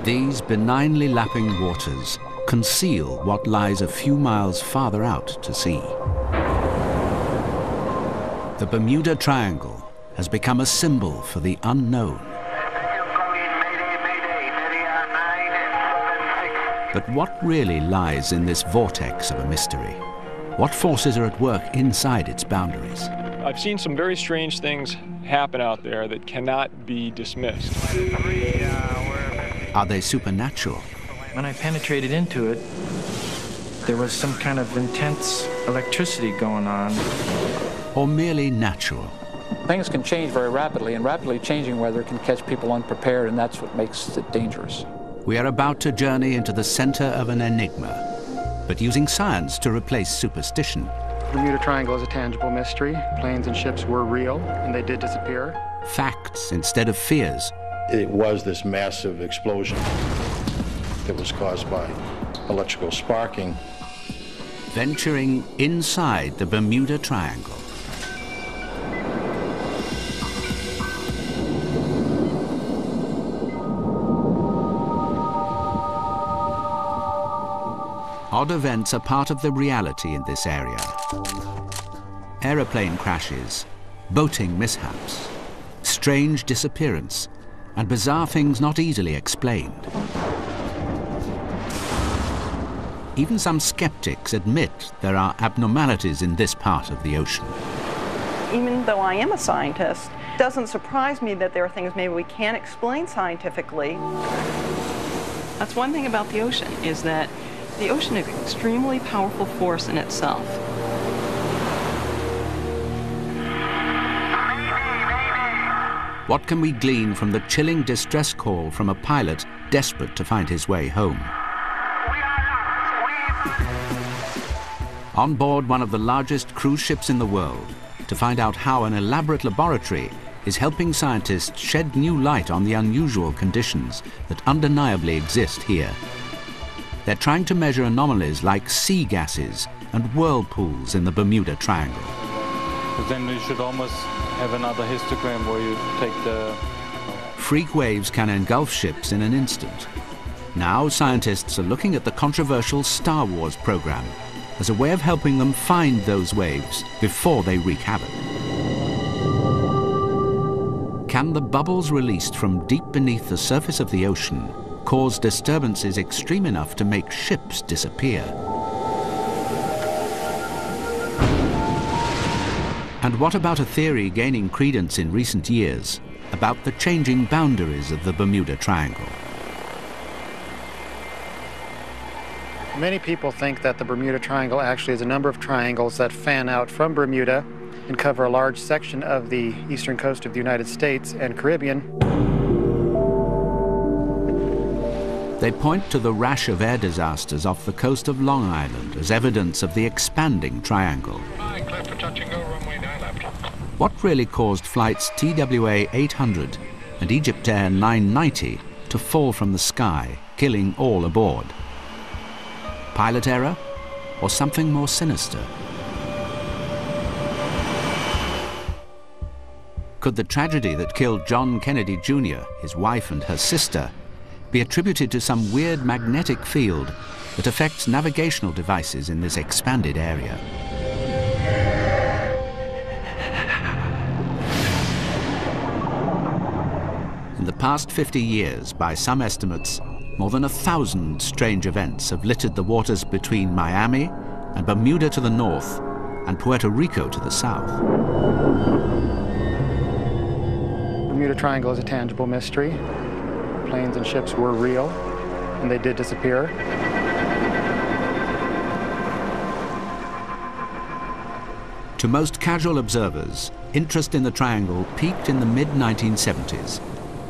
These benignly lapping waters conceal what lies a few miles farther out to sea. The Bermuda Triangle has become a symbol for the unknown. But what really lies in this vortex of a mystery? What forces are at work inside its boundaries? I've seen some very strange things happen out there that cannot be dismissed. Are they supernatural? When I penetrated into it, there was some kind of intense electricity going on. Or merely natural? Things can change very rapidly, and rapidly changing weather can catch people unprepared, and that's what makes it dangerous. We are about to journey into the center of an enigma, but using science to replace superstition. The Bermuda Triangle is a tangible mystery. Planes and ships were real, and they did disappear. Facts instead of fears. It was this massive explosion that was caused by electrical sparking. Venturing inside the Bermuda Triangle. Odd events are part of the reality in this area. Aeroplane crashes, boating mishaps, strange disappearance, and bizarre things not easily explained. Even some skeptics admit there are abnormalities in this part of the ocean. Even though I am a scientist, it doesn't surprise me that there are things maybe we can't explain scientifically. That's one thing about the ocean, is that the ocean is an extremely powerful force in itself. What can we glean from the chilling distress call from a pilot desperate to find his way home? On board one of the largest cruise ships in the world, to find out how an elaborate laboratory is helping scientists shed new light on the unusual conditions that undeniably exist here. They're trying to measure anomalies like sea gases and whirlpools in the Bermuda Triangle. But then you should almost have another histogram where you take the... Freak waves can engulf ships in an instant. Now scientists are looking at the controversial Star Wars program as a way of helping them find those waves before they wreak havoc. Can the bubbles released from deep beneath the surface of the ocean cause disturbances extreme enough to make ships disappear? And what about a theory gaining credence in recent years about the changing boundaries of the Bermuda Triangle? Many people think that the Bermuda Triangle actually is a number of triangles that fan out from Bermuda and cover a large section of the eastern coast of the United States and Caribbean. They point to the rash of air disasters off the coast of Long Island as evidence of the expanding triangle. What really caused flights TWA 800 and Egyptair 990 to fall from the sky, killing all aboard? Pilot error or something more sinister? Could the tragedy that killed John Kennedy Jr., his wife and her sister, be attributed to some weird magnetic field that affects navigational devices in this expanded area? In the past 50 years, by some estimates, more than 1,000 strange events have littered the waters between Miami and Bermuda to the north and Puerto Rico to the south. The Bermuda Triangle is a tangible mystery. Planes and ships were real, and they did disappear. To most casual observers, interest in the triangle peaked in the mid-1970s,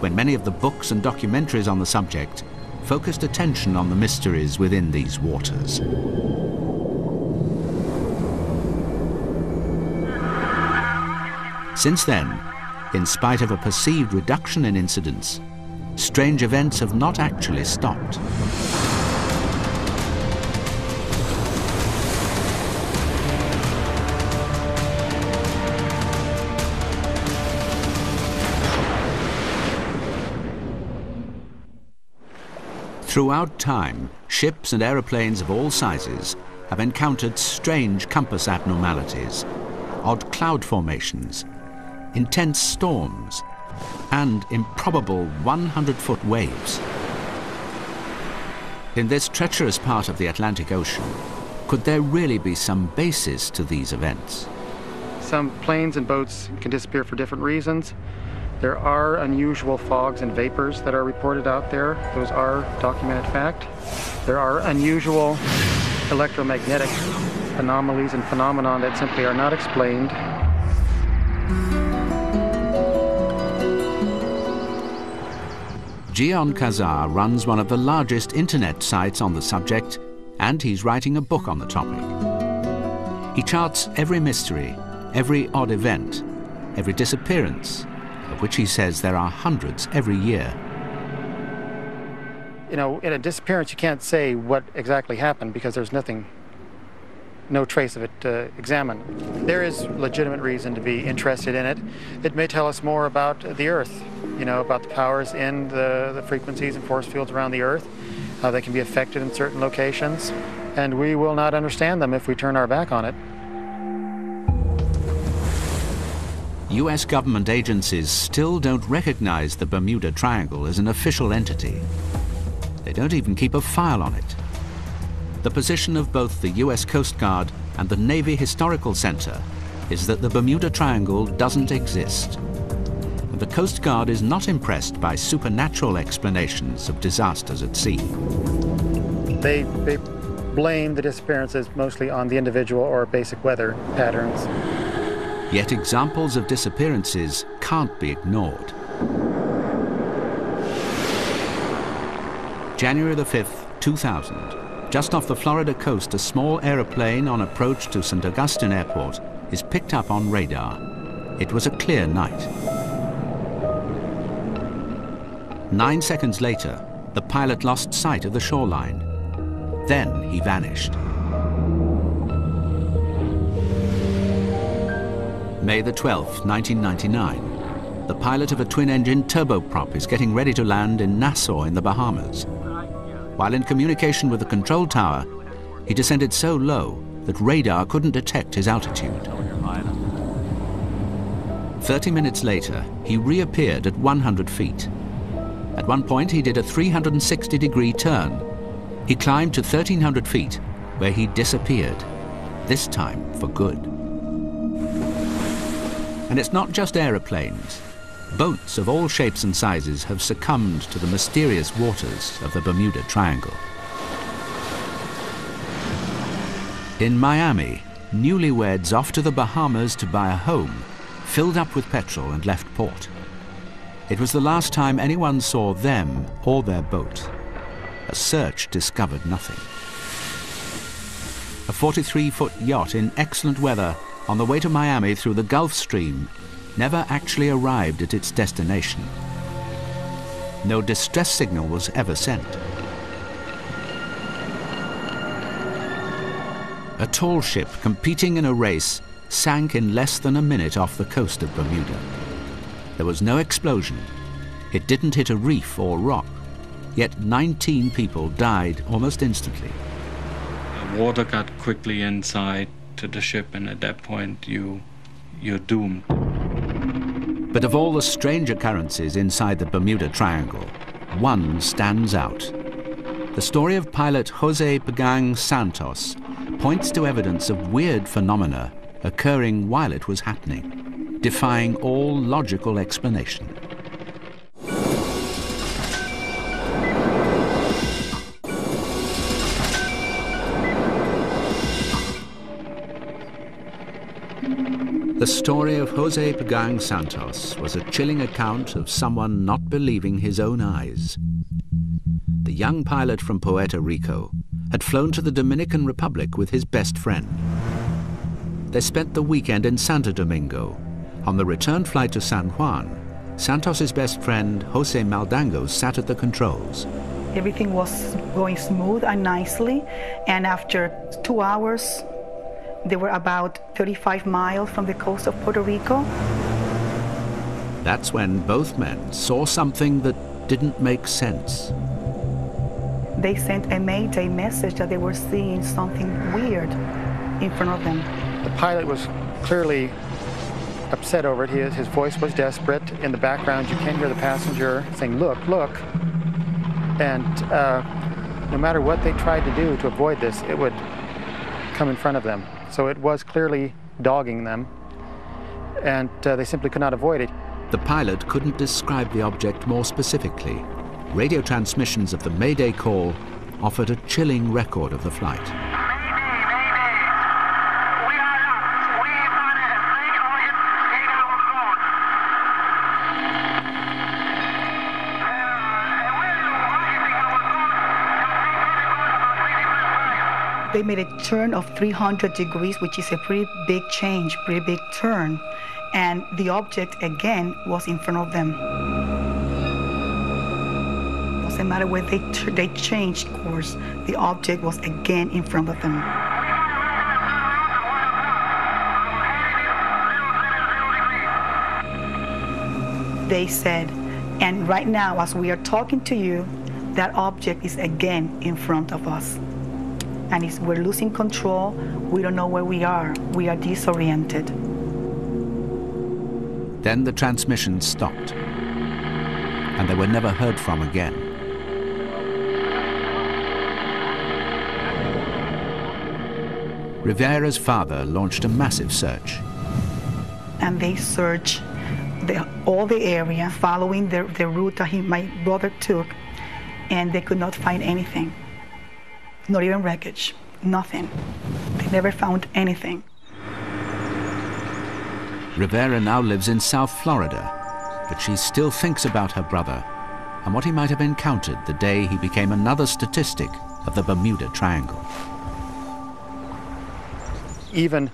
when many of the books and documentaries on the subject focused attention on the mysteries within these waters. Since then, in spite of a perceived reduction in incidents, strange events have not actually stopped. Throughout time, ships and aeroplanes of all sizes have encountered strange compass abnormalities, odd cloud formations, intense storms, and improbable 100-foot waves. In this treacherous part of the Atlantic Ocean, could there really be some basis to these events? Some planes and boats can disappear for different reasons. There are unusual fogs and vapors that are reported out there. Those are documented fact. There are unusual electromagnetic anomalies and phenomena that simply are not explained. Jion Kazar runs one of the largest internet sites on the subject, and he's writing a book on the topic. He charts every mystery, every odd event, every disappearance, of which he says there are hundreds every year. You know, in a disappearance, you can't say what exactly happened because there's no trace of it to examine. There is legitimate reason to be interested in it. It may tell us more about the Earth, you know, about the powers in the frequencies and force fields around the Earth, how they can be affected in certain locations, and we will not understand them if we turn our back on it. US government agencies still don't recognize the Bermuda Triangle as an official entity. They don't even keep a file on it. The position of both the US Coast Guard and the Navy Historical Center is that the Bermuda Triangle doesn't exist. And the Coast Guard is not impressed by supernatural explanations of disasters at sea. They blame the disappearances mostly on the individual or basic weather patterns. Yet examples of disappearances can't be ignored. January the 5th, 2000. Just off the Florida coast, a small aeroplane on approach to St. Augustine Airport is picked up on radar. It was a clear night. 9 seconds later, the pilot lost sight of the shoreline. Then he vanished. May the 12th, 1999. The pilot of a twin-engine turboprop is getting ready to land in Nassau in the Bahamas. While in communication with the control tower, he descended so low that radar couldn't detect his altitude. 30 minutes later, he reappeared at 100 feet. At one point, he did a 360-degree turn. He climbed to 1,300 feet, where he disappeared, this time for good. And it's not just aeroplanes. Boats of all shapes and sizes have succumbed to the mysterious waters of the Bermuda Triangle. In Miami, newlyweds off to the Bahamas to buy a home filled up with petrol and left port. It was the last time anyone saw them or their boat. A search discovered nothing. A 43-foot yacht in excellent weather on the way to Miami through the Gulf Stream never actually arrived at its destination. No distress signal was ever sent. A tall ship competing in a race sank in less than a minute off the coast of Bermuda. There was no explosion. It didn't hit a reef or rock. Yet 19 people died almost instantly. Water got quickly inside to the ship, and at that point you're doomed. But of all the strange occurrences inside the Bermuda Triangle, one stands out. The story of pilot Jose Pagang Santos points to evidence of weird phenomena occurring while it was happening, defying all logical explanation. The story of Jose Pagang Santos was a chilling account of someone not believing his own eyes. The young pilot from Puerto Rico had flown to the Dominican Republic with his best friend. They spent the weekend in Santo Domingo. On the return flight to San Juan, Santos's best friend, Jose Maldango, sat at the controls. Everything was going smooth and nicely, and after 2 hours, they were about 35 miles from the coast of Puerto Rico. That's when both men saw something that didn't make sense. They sent a Mayday message that they were seeing something weird in front of them. The pilot was clearly upset over it. His voice was desperate. In the background, you can hear the passenger saying, "Look, look." And no matter what they tried to do to avoid this, it would come in front of them. So it was clearly dogging them, and they simply could not avoid it. The pilot couldn't describe the object more specifically. Radio transmissions of the Mayday call offered a chilling record of the flight. They made a turn of 300 degrees, which is a pretty big change, pretty big turn. And the object, again, was in front of them. It doesn't matter where they changed course, the object was again in front of them. They said, and right now, as we are talking to you, that object is again in front of us. And we're losing control. We don't know where we are. We are disoriented. Then the transmission stopped, and they were never heard from again. Rivera's father launched a massive search. And they searched all the area, following the route that my brother took, and they could not find anything. Not even wreckage, nothing. They never found anything. Rivera now lives in South Florida, but she still thinks about her brother and what he might have encountered the day he became another statistic of the Bermuda Triangle. Even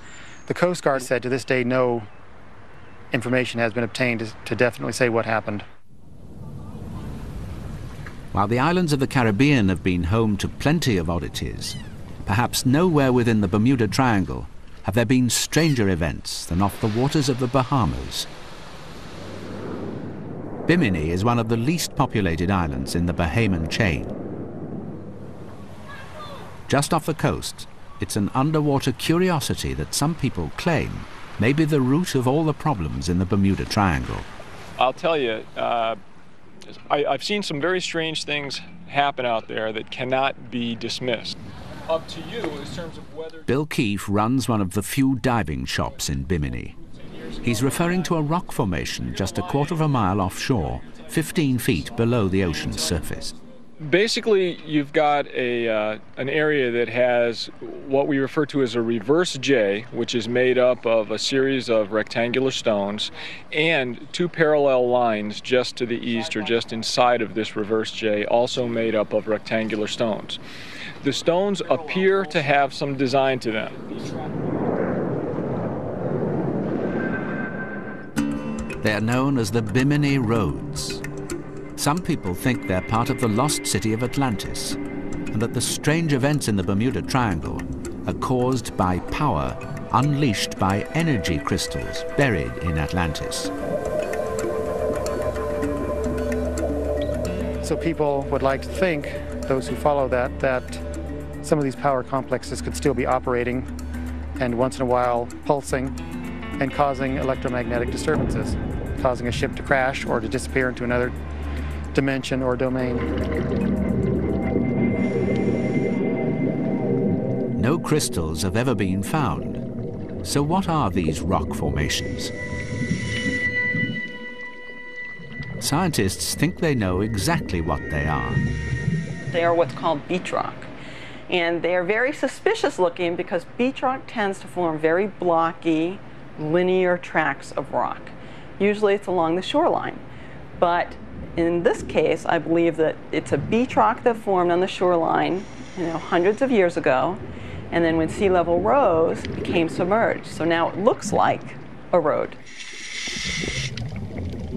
the Coast Guard said to this day no information has been obtained to definitely say what happened. While the islands of the Caribbean have been home to plenty of oddities, perhaps nowhere within the Bermuda Triangle have there been stranger events than off the waters of the Bahamas. Bimini is one of the least populated islands in the Bahamian chain. Just off the coast, it's an underwater curiosity that some people claim may be the root of all the problems in the Bermuda Triangle. I'll tell you, I've seen some very strange things happen out there that cannot be dismissed. Up to you in terms of whether... Bill Keefe runs one of the few diving shops in Bimini. He's referring to a rock formation just a quarter of a mile offshore, 15 feet below the ocean's surface. Basically, you've got an area that has what we refer to as a reverse J, which is made up of a series of rectangular stones and two parallel lines just to the east or just inside of this reverse J, also made up of rectangular stones. The stones appear to have some design to them. They are known as the Bimini Roads. Some people think they're part of the lost city of Atlantis, and that the strange events in the Bermuda Triangle are caused by power unleashed by energy crystals buried in Atlantis. So people would like to think, those who follow that some of these power complexes could still be operating and once in a while pulsing and causing electromagnetic disturbances, causing a ship to crash or to disappear into another dimension or domain. No crystals have ever been found. So what are these rock formations? Scientists think they know exactly what they are. They are what's called beach rock. And they are very suspicious looking because beach rock tends to form very blocky, linear tracts of rock. Usually it's along the shoreline. But in this case, I believe that it's a beach rock that formed on the shoreline, hundreds of years ago, and then when sea level rose, it became submerged. So now it looks like a road.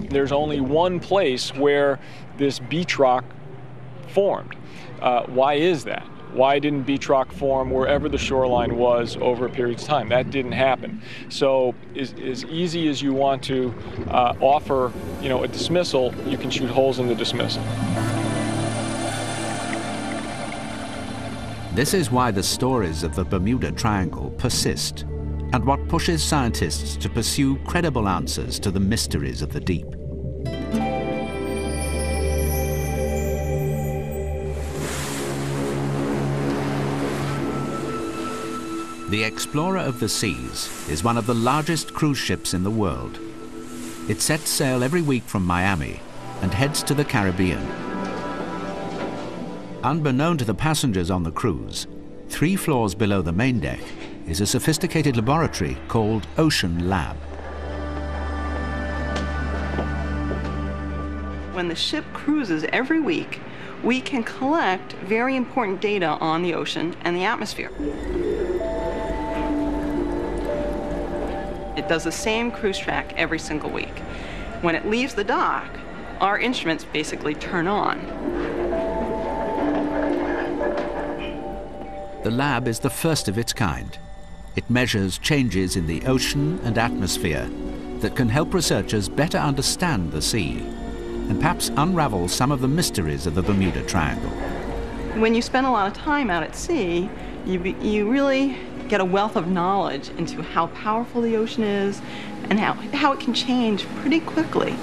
There's only one place where this beach rock formed. Why is that? Why didn't beach rock form wherever the shoreline was over a period of time? That didn't happen. So as easy as you want to offer, a dismissal, you can shoot holes in the dismissal. This is why the stories of the Bermuda Triangle persist, and what pushes scientists to pursue credible answers to the mysteries of the deep. The Explorer of the Seas is one of the largest cruise ships in the world. It sets sail every week from Miami and heads to the Caribbean. Unbeknown to the passengers on the cruise, 3 floors below the main deck is a sophisticated laboratory called Ocean Lab. When the ship cruises every week, we can collect very important data on the ocean and the atmosphere. It does the same cruise track every single week. When it leaves the dock, our instruments basically turn on. The lab is the first of its kind. It measures changes in the ocean and atmosphere that can help researchers better understand the sea and perhaps unravel some of the mysteries of the Bermuda Triangle. When you spend a lot of time out at sea, you really get a wealth of knowledge into how powerful the ocean is and how it can change pretty quickly.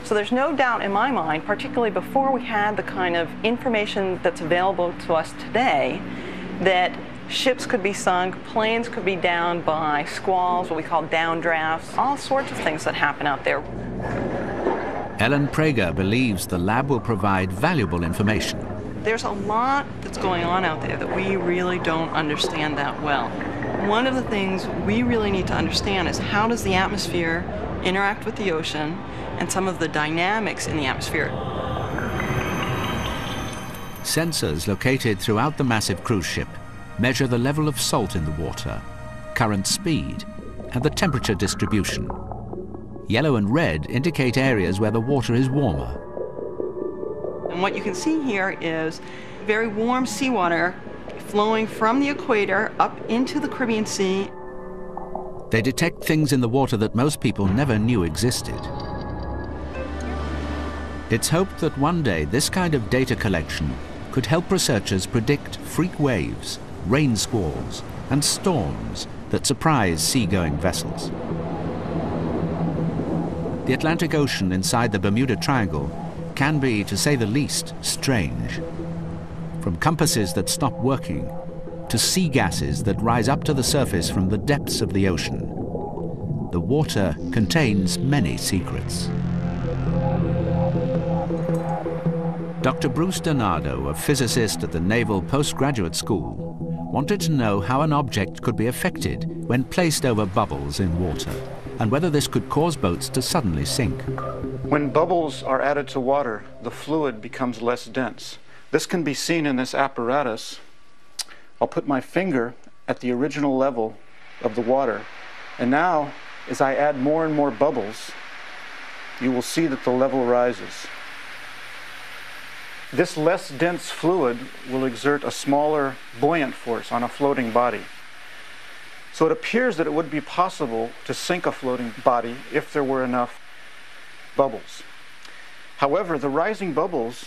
So there's no doubt in my mind, particularly before we had the kind of information that's available to us today, that ships could be sunk, planes could be downed by squalls, what we call downdrafts, all sorts of things that happen out there. Ellen Prager believes the lab will provide valuable information. There's a lot that's going on out there that we really don't understand that well. One of the things we really need to understand is how does the atmosphere interact with the ocean and some of the dynamics in the atmosphere. Sensors located throughout the massive cruise ship measure the level of salt in the water, current speed, and the temperature distribution. Yellow and red indicate areas where the water is warmer. And what you can see here is very warm seawater flowing from the equator up into the Caribbean Sea. They detect things in the water that most people never knew existed. It's hoped that one day this kind of data collection could help researchers predict freak waves, rain squalls, and storms that surprise seagoing vessels. The Atlantic Ocean inside the Bermuda Triangle can be, to say the least, strange. From compasses that stop working to sea gases that rise up to the surface from the depths of the ocean, the water contains many secrets. Dr. Bruce Donato, a physicist at the Naval Postgraduate School, wanted to know how an object could be affected when placed over bubbles in water, and whether this could cause boats to suddenly sink. When bubbles are added to water, the fluid becomes less dense. This can be seen in this apparatus. I'll put my finger at the original level of the water, and now, as I add more and more bubbles, you will see that the level rises. This less dense fluid will exert a smaller buoyant force on a floating body. So it appears that it would be possible to sink a floating body if there were enough bubbles. However, the rising bubbles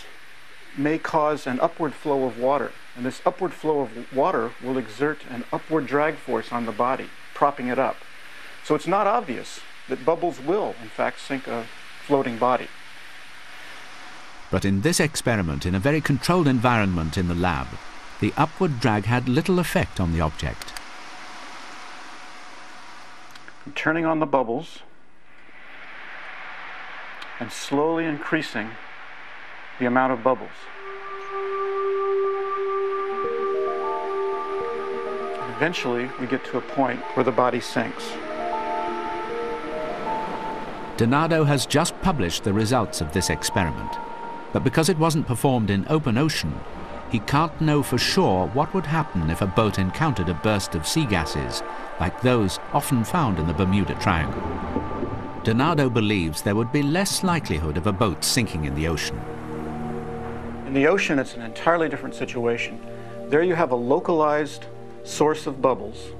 may cause an upward flow of water, and this upward flow of water will exert an upward drag force on the body, propping it up. So it's not obvious that bubbles will, in fact, sink a floating body. But in this experiment, in a very controlled environment in the lab, the upward drag had little effect on the object. I'm turning on the bubbles and slowly increasing the amount of bubbles. And eventually, we get to a point where the body sinks. Donato has just published the results of this experiment, but because it wasn't performed in open ocean, he can't know for sure what would happen if a boat encountered a burst of sea gases like those often found in the Bermuda Triangle. Donato believes there would be less likelihood of a boat sinking in the ocean. In the ocean, it's an entirely different situation. There you have a localized source of bubbles,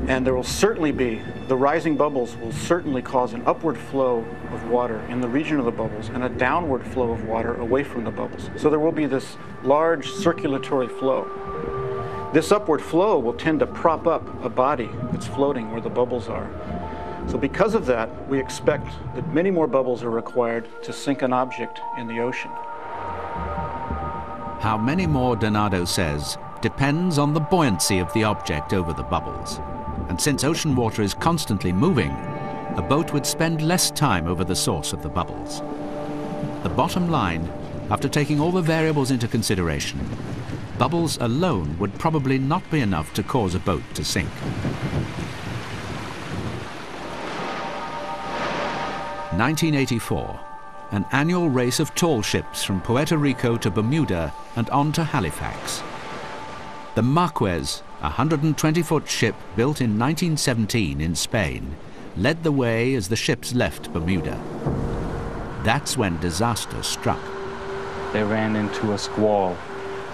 And there will certainly be, the rising bubbles will certainly cause an upward flow of water in the region of the bubbles and a downward flow of water away from the bubbles. So there will be this large circulatory flow. This upward flow will tend to prop up a body that's floating where the bubbles are. So because of that, we expect that many more bubbles are required to sink an object in the ocean. How many more, Donato says, depends on the buoyancy of the object over the bubbles. And since ocean water is constantly moving, a boat would spend less time over the source of the bubbles. The bottom line, after taking all the variables into consideration, bubbles alone would probably not be enough to cause a boat to sink. In 1984, an annual race of tall ships from Puerto Rico to Bermuda and on to Halifax. The Marquez, a 120-foot ship built in 1917 in Spain, led the way as the ships left Bermuda. That's when disaster struck. They ran into a squall,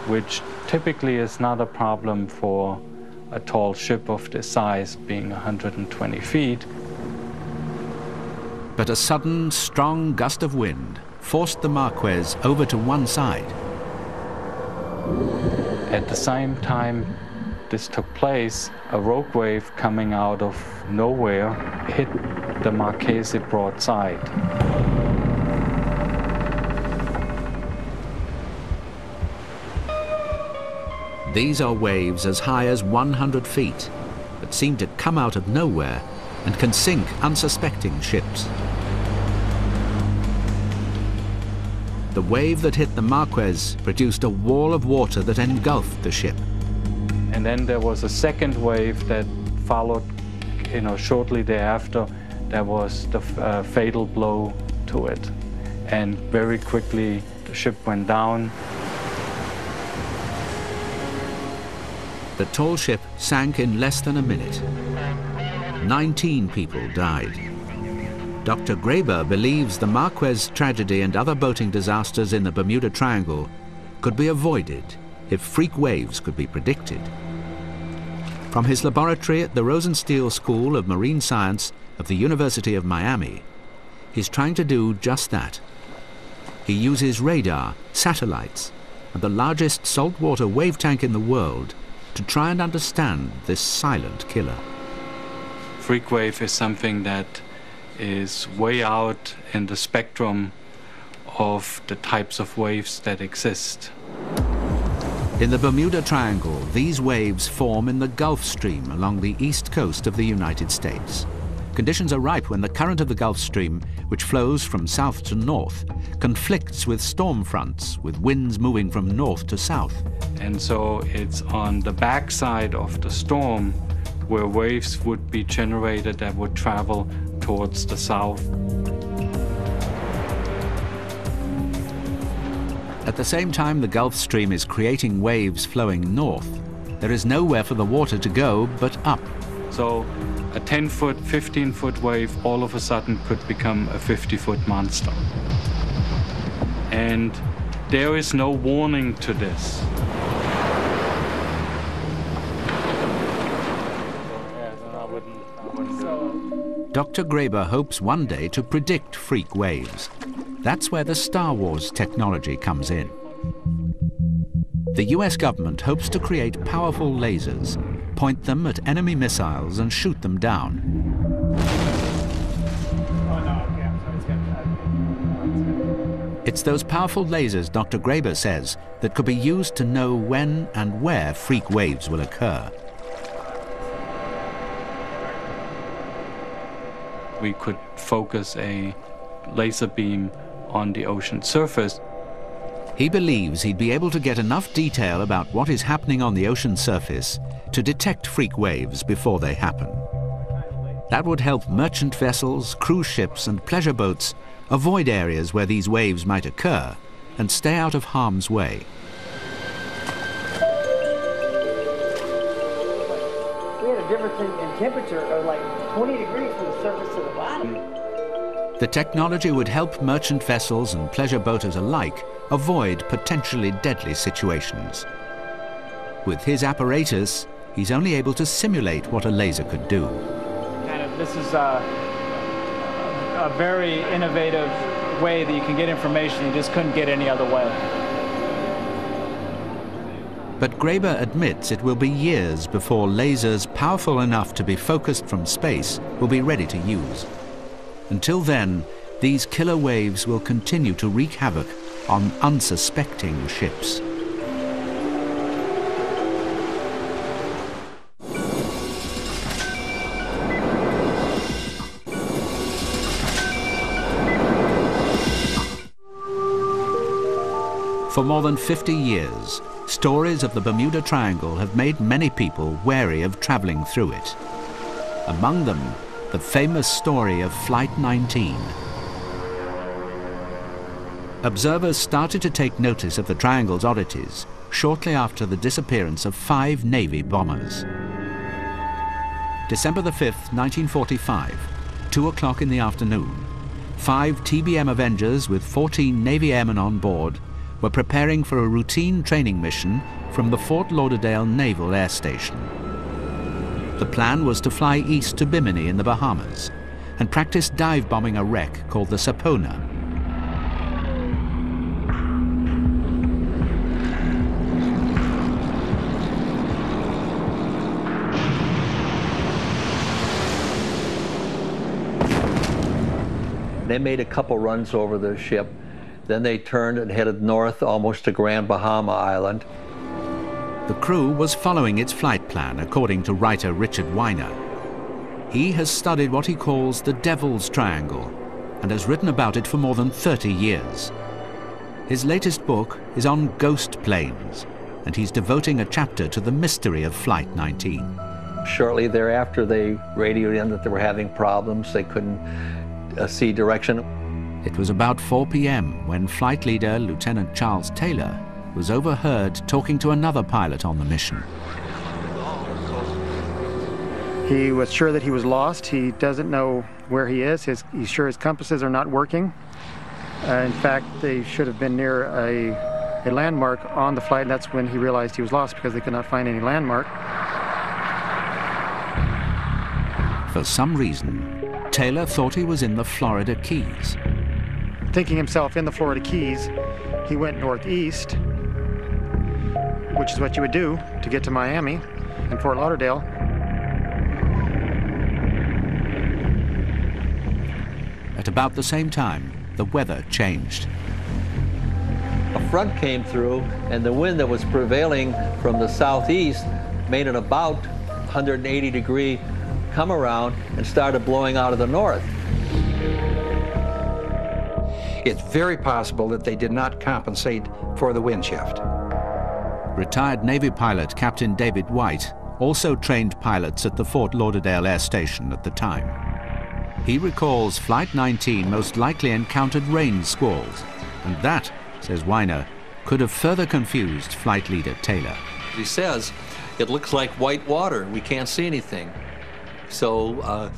which typically is not a problem for a tall ship of this size, being 120 feet. But a sudden, strong gust of wind forced the Marquez over to one side. At the same time this took place, a rogue wave coming out of nowhere hit the Marquez broadside. These are waves as high as 100 feet that seem to come out of nowhere and can sink unsuspecting ships. The wave that hit the Marquez produced a wall of water that engulfed the ship. And then there was a second wave that followed, shortly thereafter. There was the fatal blow to it. And very quickly the ship went down. The tall ship sank in less than a minute. 19 people died. Dr. Graeber believes the Marquez tragedy and other boating disasters in the Bermuda Triangle could be avoided if freak waves could be predicted. From his laboratory at the Rosenstiel School of Marine Science of the University of Miami, he's trying to do just that. He uses radar, satellites, and the largest saltwater wave tank in the world to try and understand this silent killer. Freak wave is something that is way out in the spectrum of the types of waves that exist. In the Bermuda Triangle, these waves form in the Gulf Stream along the east coast of the United States. Conditions are ripe when the current of the Gulf Stream, which flows from south to north, conflicts with storm fronts, with winds moving from north to south. And so it's on the backside of the storm where waves would be generated that would travel towards the south. At the same time the Gulf Stream is creating waves flowing north, there is nowhere for the water to go but up. So a 10-foot, 15-foot wave all of a sudden could become a 50-foot monster. And there is no warning to this. Dr. Graeber hopes one day to predict freak waves. That's where the Star Wars technology comes in. The US government hopes to create powerful lasers, point them at enemy missiles and shoot them down. It's those powerful lasers, Dr. Graeber says, that could be used to know when and where freak waves will occur. We could focus a laser beam on the ocean surface. He believes he'd be able to get enough detail about what is happening on the ocean surface to detect freak waves before they happen. That would help merchant vessels, cruise ships, and pleasure boats avoid areas where these waves might occur and stay out of harm's way. We had a difference in temperature of like 20 degrees from the surface to the bottom. The technology would help merchant vessels and pleasure boaters alike avoid potentially deadly situations. With his apparatus, he's only able to simulate what a laser could do. This is a very innovative way that you can get information you just couldn't get any other way. But Graeber admits it will be years before lasers powerful enough to be focused from space will be ready to use. Until then, these killer waves will continue to wreak havoc on unsuspecting ships. For more than 50 years, stories of the Bermuda Triangle have made many people wary of traveling through it. Among them, the famous story of Flight 19. Observers started to take notice of the Triangle's oddities shortly after the disappearance of 5 Navy bombers. December the 5th, 1945, 2 o'clock in the afternoon, 5 TBM Avengers with 14 Navy airmen on board were preparing for a routine training mission from the Fort Lauderdale Naval Air Station. The plan was to fly east to Bimini in the Bahamas and practice dive bombing a wreck called the Sapona. They made a couple runs over the ship. Then they turned and headed north almost to Grand Bahama Island. The crew was following its flight plan according to writer Richard Weiner. He has studied what he calls the Devil's Triangle and has written about it for more than 30 years. His latest book is on ghost planes, and he's devoting a chapter to the mystery of Flight 19. Shortly thereafter, they radioed in that they were having problems. They couldn't see direction. It was about 4 p.m. when flight leader Lieutenant Charles Taylor was overheard talking to another pilot on the mission. He was sure that he was lost. He doesn't know where he is. He's sure his compasses are not working. In fact, they should have been near a landmark on the flight, and that's when he realized he was lost because they could not find any landmark. For some reason, Taylor thought he was in the Florida Keys. Thinking himself in the Florida Keys, he went northeast, which is what you would do to get to Miami and Fort Lauderdale. At about the same time, the weather changed. A front came through, and the wind that was prevailing from the southeast made an about 180-degree come around and started blowing out of the north. It's very possible that they did not compensate for the wind shift. Retired Navy pilot Captain David White also trained pilots at the Fort Lauderdale Air Station at the time. He recalls Flight 19 most likely encountered rain squalls, and that, says Weiner, could have further confused flight leader Taylor. He says, it looks like white water. We can't see anything. So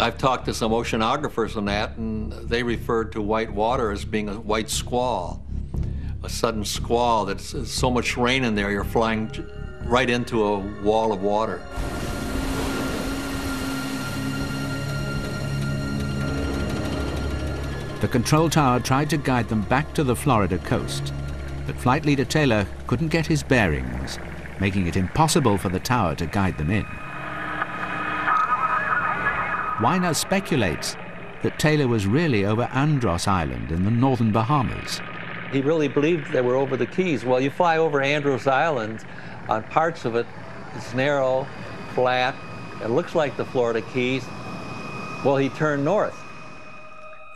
I've talked to some oceanographers on that, and they referred to white water as being a white squall, a sudden squall that's so much rain in there, you're flying right into a wall of water. The control tower tried to guide them back to the Florida coast, but flight leader Taylor couldn't get his bearings, making it impossible for the tower to guide them in. Weiner speculates that Taylor was really over Andros Island in the northern Bahamas. He really believed they were over the Keys. Well, you fly over Andros Island, on parts of it, it's narrow, flat, it looks like the Florida Keys. Well, he turned north,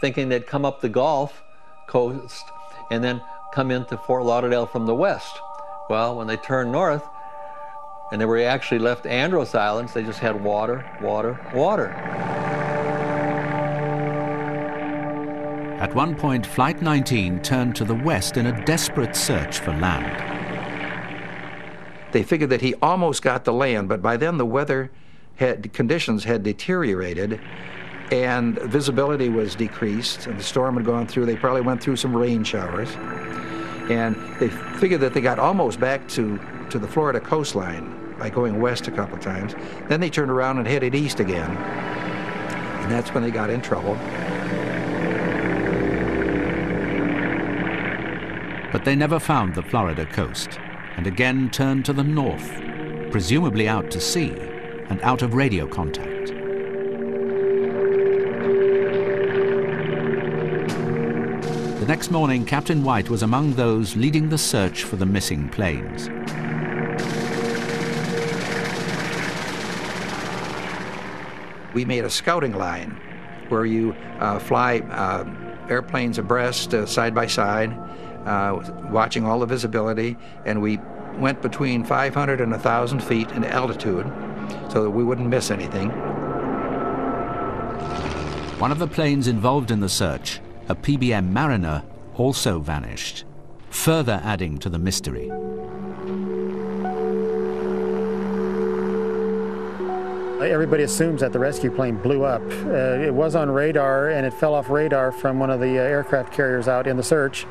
thinking they'd come up the Gulf Coast and then come into Fort Lauderdale from the west. Well, when they turned north, and they were actually left Andros Islands, they just had water, water, water. At one point, Flight 19 turned to the west in a desperate search for land. They figured that he almost got the land, but by then the weather conditions had deteriorated and visibility was decreased, and the storm had gone through. They probably went through some rain showers, and they figured that they got almost back to the Florida coastline by going west a couple of times. Then they turned around and headed east again. And that's when they got in trouble. But they never found the Florida coast and again turned to the north, presumably out to sea and out of radio contact. The next morning, Captain White was among those leading the search for the missing planes. We made a scouting line where you fly airplanes abreast, side by side, watching all the visibility, and we went between 500 and 1,000 feet in altitude so that we wouldn't miss anything. One of the planes involved in the search, a PBM Mariner, also vanished, further adding to the mystery. Everybody assumes that the rescue plane blew up. It was on radar, and it fell off radar from one of the aircraft carriers out in the search.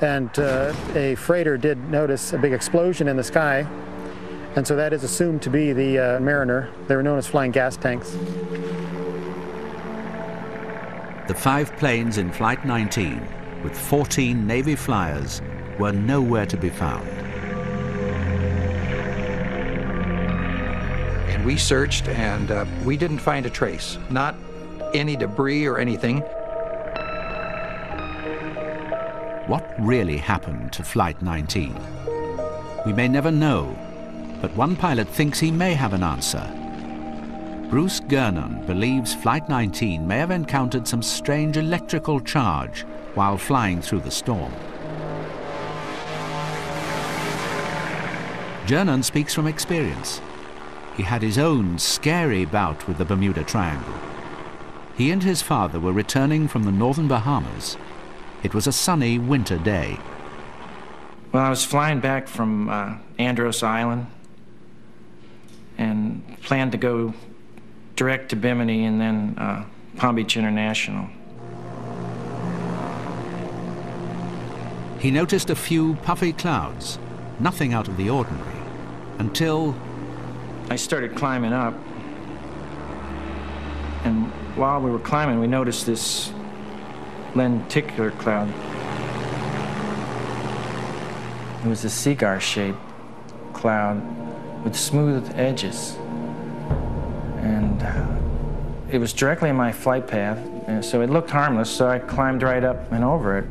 And a freighter did notice a big explosion in the sky, and so that is assumed to be the Mariner. They were known as flying gas tanks. The 5 planes in Flight 19, with 14 Navy flyers, were nowhere to be found. And we searched, and we didn't find a trace, not any debris or anything. What really happened to Flight 19? We may never know, but one pilot thinks he may have an answer. Bruce Gernon believes Flight 19 may have encountered some strange electrical charge while flying through the storm. Gernon speaks from experience. He had his own scary bout with the Bermuda Triangle. He and his father were returning from the northern Bahamas. It was a sunny winter day. Well, I was flying back from Andros Island and planned to go direct to Bimini and then Palm Beach International. He noticed a few puffy clouds, nothing out of the ordinary, until I started climbing up. And while we were climbing, we noticed this lenticular cloud. It was a cigar-shaped cloud with smooth edges. And it was directly in my flight path, and so it looked harmless, so I climbed right up and over it.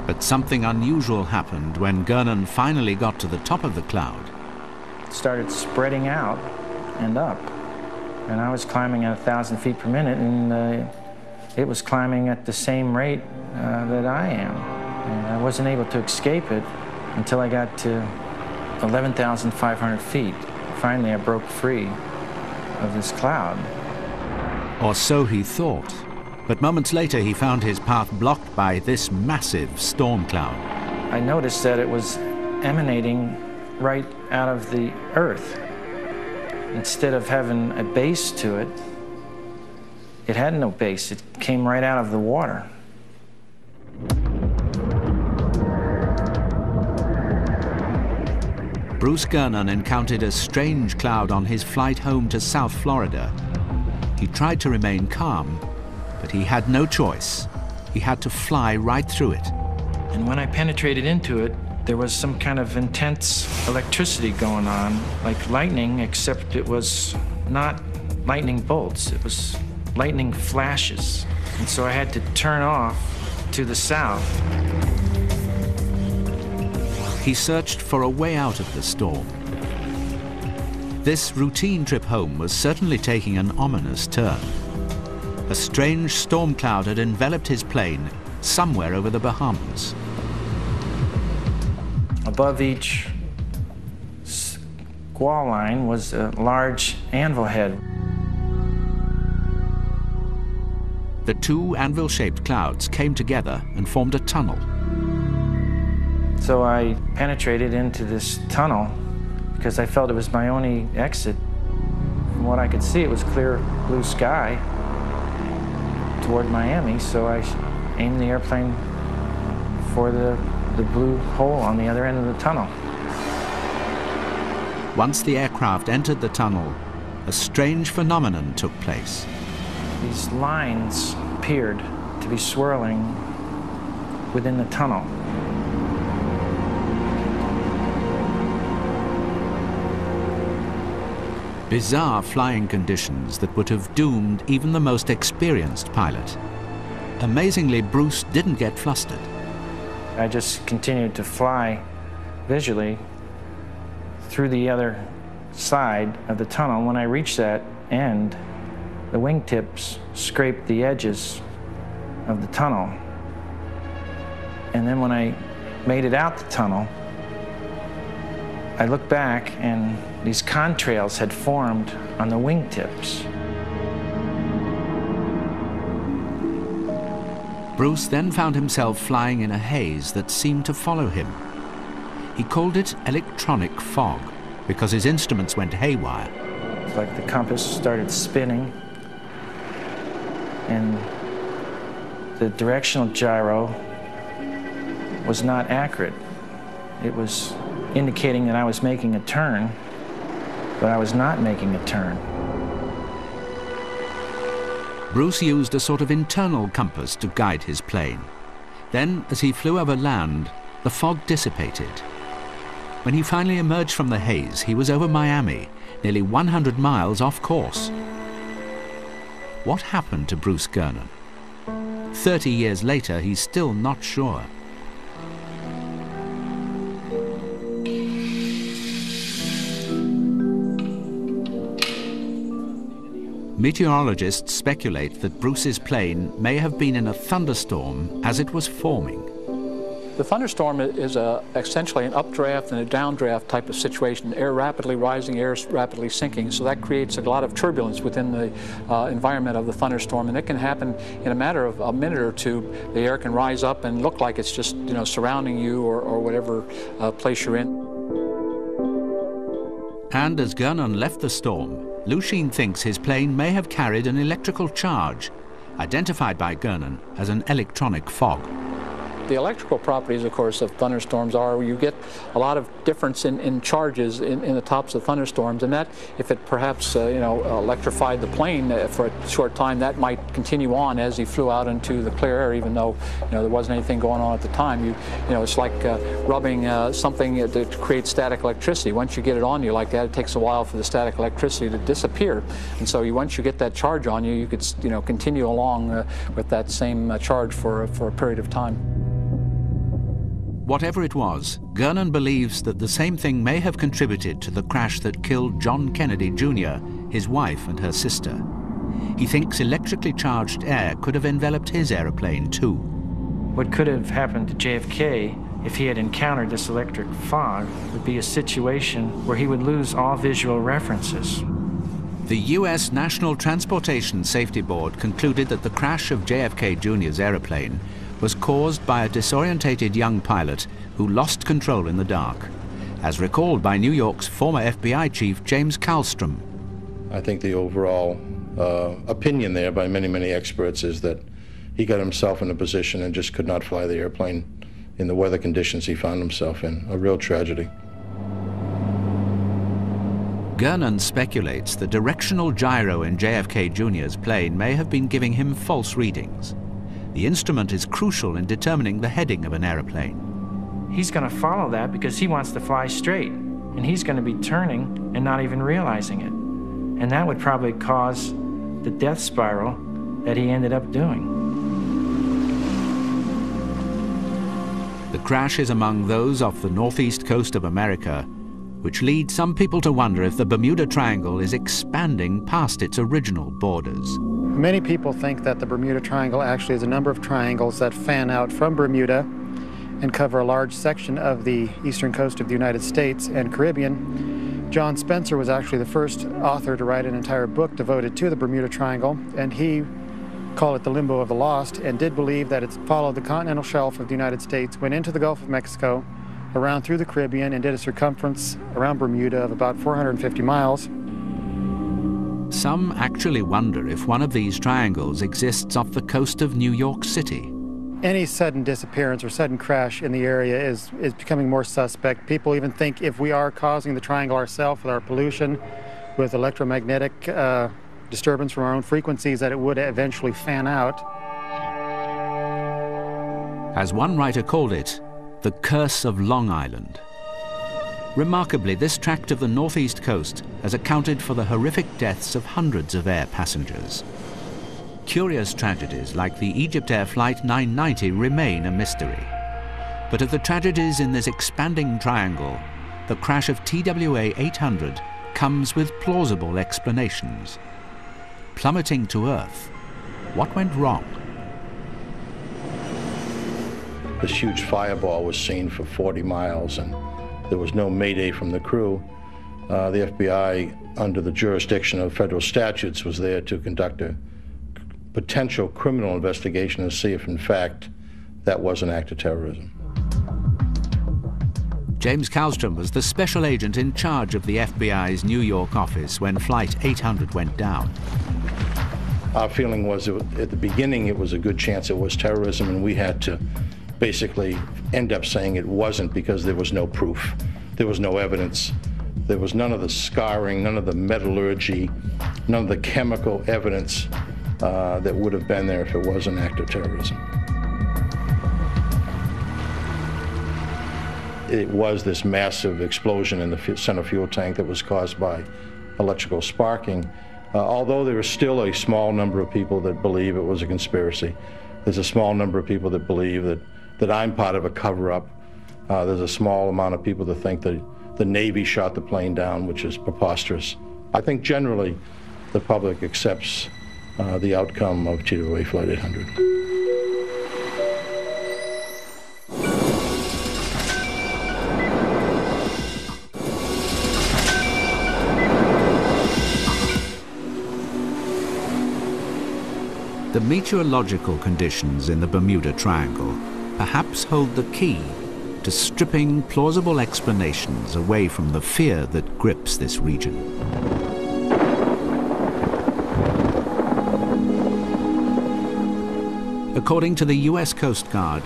But something unusual happened when Gernon finally got to the top of the cloud. It started spreading out and up, and I was climbing at 1,000 feet per minute, and it was climbing at the same rate that I am. And I wasn't able to escape it until I got to 11,500 feet. Finally, I broke free of this cloud. Or so he thought. But moments later, he found his path blocked by this massive storm cloud. I noticed that it was emanating right out of the earth. Instead of having a base to it, it had no base. It came right out of the water. Bruce Gernon encountered a strange cloud on his flight home to South Florida. He tried to remain calm, but he had no choice. He had to fly right through it. And when I penetrated into it, there was some kind of intense electricity going on, like lightning, except it was not lightning bolts. It was lightning flashes. And so I had to turn off to the south. He searched for a way out of the storm. This routine trip home was certainly taking an ominous turn. A strange storm cloud had enveloped his plane somewhere over the Bahamas. Above each squall line was a large anvil head. The 2 anvil-shaped clouds came together and formed a tunnel. So I penetrated into this tunnel because I felt it was my only exit. From what I could see, it was clear blue sky toward Miami, so I aimed the airplane for the blue hole on the other end of the tunnel. Once the aircraft entered the tunnel, a strange phenomenon took place. These lines appeared to be swirling within the tunnel. Bizarre flying conditions that would have doomed even the most experienced pilot. Amazingly, Bruce didn't get flustered. I just continued to fly visually through the other side of the tunnel. When I reached that end, the wingtips scraped the edges of the tunnel. And then when I made it out the tunnel, I looked back and these contrails had formed on the wingtips. Bruce then found himself flying in a haze that seemed to follow him. He called it electronic fog because his instruments went haywire. It's like the compass started spinning and the directional gyro was not accurate. It was indicating that I was making a turn, but I was not making a turn. Bruce used a sort of internal compass to guide his plane. Then, as he flew over land, the fog dissipated. When he finally emerged from the haze, he was over Miami, nearly 100 miles off course. What happened to Bruce Gernon? 30 years later, he's still not sure. Meteorologists speculate that Bruce's plane may have been in a thunderstorm as it was forming. The thunderstorm is essentially an updraft and a downdraft type of situation. Air rapidly rising, air rapidly sinking, so that creates a lot of turbulence within the environment of the thunderstorm, and it can happen in a matter of a minute or two. The air can rise up and look like it's just, you know, surrounding you or whatever place you're in. And as Gernon left the storm, Lusheen thinks his plane may have carried an electrical charge, identified by Gernon as an electronic fog. The electrical properties, of course, of thunderstorms are you get a lot of difference in charges in the tops of thunderstorms, and that, if it perhaps electrified the plane for a short time, that might continue on as he flew out into the clear air, even though there wasn't anything going on at the time. It's like rubbing something to create static electricity. Once you get it on you like that, it takes a while for the static electricity to disappear, and so once you get that charge on you, you could continue along with that same charge for a period of time. Whatever it was, Gernon believes that the same thing may have contributed to the crash that killed John Kennedy Jr., his wife and her sister. He thinks electrically charged air could have enveloped his aeroplane too. What could have happened to JFK if he had encountered this electric fog would be a situation where he would lose all visual references. The U.S. National Transportation Safety Board concluded that the crash of JFK Jr.'s aeroplane was caused by a disorientated young pilot who lost control in the dark, as recalled by New York's former FBI chief James Kallstrom. I think the overall opinion there by many, many experts is that he got himself in a position and just could not fly the airplane in the weather conditions he found himself in. A real tragedy. Gernon speculates the directional gyro in JFK Jr.'s plane may have been giving him false readings. The instrument is crucial in determining the heading of an aeroplane. He's going to follow that because he wants to fly straight, and he's going to be turning and not even realizing it. And that would probably cause the death spiral that he ended up doing. The crash is among those off the northeast coast of America, which leads some people to wonder if the Bermuda Triangle is expanding past its original borders. Many people think that the Bermuda Triangle actually is a number of triangles that fan out from Bermuda and cover a large section of the eastern coast of the United States and Caribbean. John Spencer was actually the first author to write an entire book devoted to the Bermuda Triangle, and he called it the Limbo of the Lost, and did believe that it followed the continental shelf of the United States, went into the Gulf of Mexico, around through the Caribbean, and did a circumference around Bermuda of about 450 miles. Some actually wonder if one of these triangles exists off the coast of New York City. Any sudden disappearance or sudden crash in the area is becoming more suspect. People even think if we are causing the triangle ourselves with our pollution, with electromagnetic disturbance from our own frequencies, that it would eventually fan out. As one writer called it, the curse of Long Island. Remarkably, this tract of the northeast coast has accounted for the horrific deaths of hundreds of air passengers. Curious tragedies like the Egypt Air Flight 990 remain a mystery. But of the tragedies in this expanding triangle, the crash of TWA 800 comes with plausible explanations. Plummeting to Earth, what went wrong? This huge fireball was seen for 40 miles, and there was no mayday from the crew. The FBI, under the jurisdiction of federal statutes, was there to conduct a potential criminal investigation and see if, in fact, that was an act of terrorism. James Kallstrom was the special agent in charge of the FBI's New York office when Flight 800 went down. Our feeling was, at the beginning, it was a good chance it was terrorism, and we had to basically end up saying it wasn't because there was no proof. There was no evidence. There was none of the scarring, none of the metallurgy, none of the chemical evidence that would have been there if it was an act of terrorism. It was this massive explosion in the center fuel tank that was caused by electrical sparking. Although there is still a small number of people that believe it was a conspiracy, there's a small number of people that believe that I'm part of a cover-up. There's a small amount of people that think that the Navy shot the plane down, which is preposterous. I think generally the public accepts the outcome of TWA Flight 800. The meteorological conditions in the Bermuda Triangle perhaps hold the key to stripping plausible explanations away from the fear that grips this region. According to the US Coast Guard,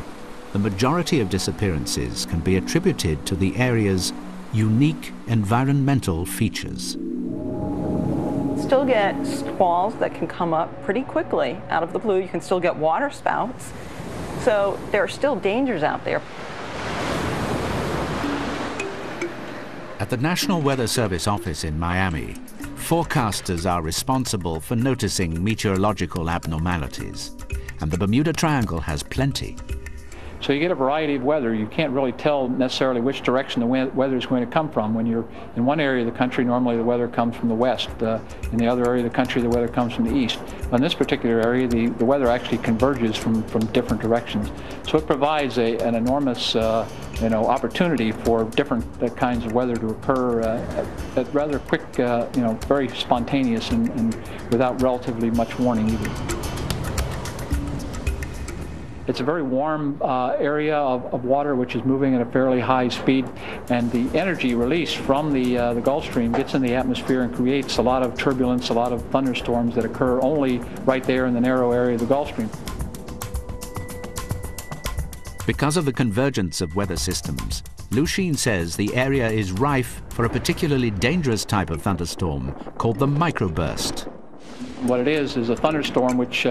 the majority of disappearances can be attributed to the area's unique environmental features. Still get squalls that can come up pretty quickly out of the blue. You can still get water spouts. So there are still dangers out there. At the National Weather Service office in Miami, forecasters are responsible for noticing meteorological abnormalities, and the Bermuda Triangle has plenty. So you get a variety of weather. You can't really tell necessarily which direction the weather is going to come from. When you're in one area of the country, normally the weather comes from the west. In the other area of the country, the weather comes from the east. In this particular area, the weather actually converges from different directions. So it provides an enormous opportunity for different kinds of weather to occur at rather quick, very spontaneous and without relatively much warning either. It's a very warm area of water which is moving at a fairly high speed, and the energy released from the Gulf Stream gets in the atmosphere and creates a lot of turbulence, a lot of thunderstorms that occur only right there in the narrow area of the Gulf Stream. Because of the convergence of weather systems, Lusheen says the area is rife for a particularly dangerous type of thunderstorm called the microburst. What it is a thunderstorm which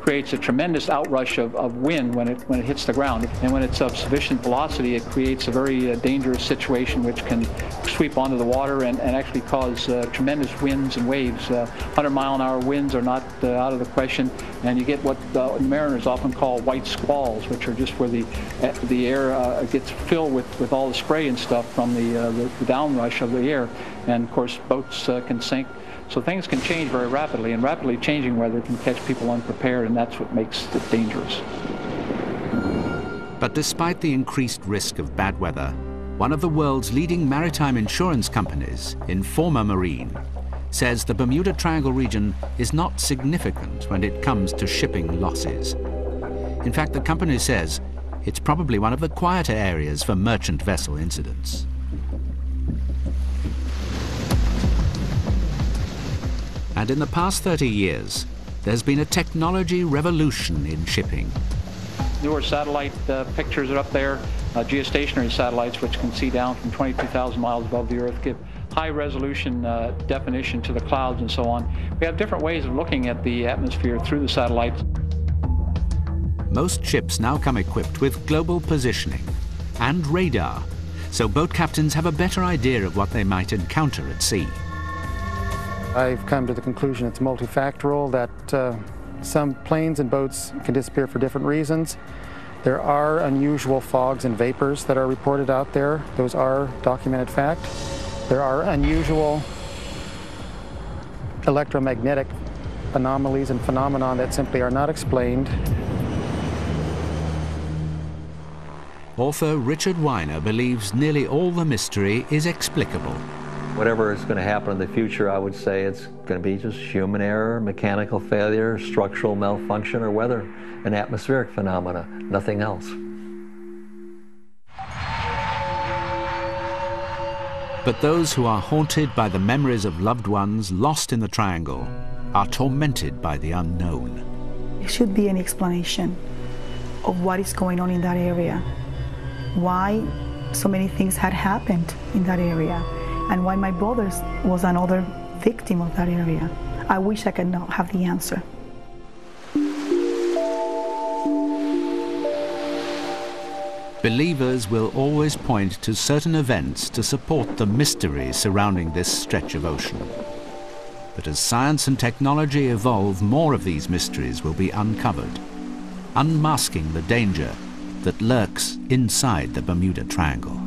creates a tremendous outrush of wind when it hits the ground. And when it's of sufficient velocity, it creates a very dangerous situation which can sweep onto the water and actually cause tremendous winds and waves. 100-mile-an-hour winds are not out of the question, and you get what the mariners often call white squalls, which are just where the air gets filled with all the spray and stuff from the downrush of the air. And of course, boats can sink. So things can change very rapidly, and rapidly changing weather can catch people unprepared, and that's what makes it dangerous. But despite the increased risk of bad weather, one of the world's leading maritime insurance companies, Informa Marine, says the Bermuda Triangle region is not significant when it comes to shipping losses. In fact, the company says it's probably one of the quieter areas for merchant vessel incidents. And in the past 30 years, there's been a technology revolution in shipping. newer satellite pictures are up there, geostationary satellites, which can see down from 22,000 miles above the Earth, give high resolution definition to the clouds and so on. We have different ways of looking at the atmosphere through the satellites. Most ships now come equipped with global positioning and radar, so boat captains have a better idea of what they might encounter at sea. I've come to the conclusion it's multifactorial, that some planes and boats can disappear for different reasons. There are unusual fogs and vapors that are reported out there. Those are documented fact. There are unusual electromagnetic anomalies and phenomena that simply are not explained. Author Richard Weiner believes nearly all the mystery is explicable. Whatever is going to happen in the future, I would say it's going to be just human error, mechanical failure, structural malfunction, or weather, an atmospheric phenomena, nothing else. But those who are haunted by the memories of loved ones lost in the triangle are tormented by the unknown. There should be an explanation of what is going on in that area, why so many things had happened in that area, and why my brother was another victim of that area. I wish I could not have the answer. Believers will always point to certain events to support the mystery surrounding this stretch of ocean. But as science and technology evolve, more of these mysteries will be uncovered, unmasking the danger that lurks inside the Bermuda Triangle.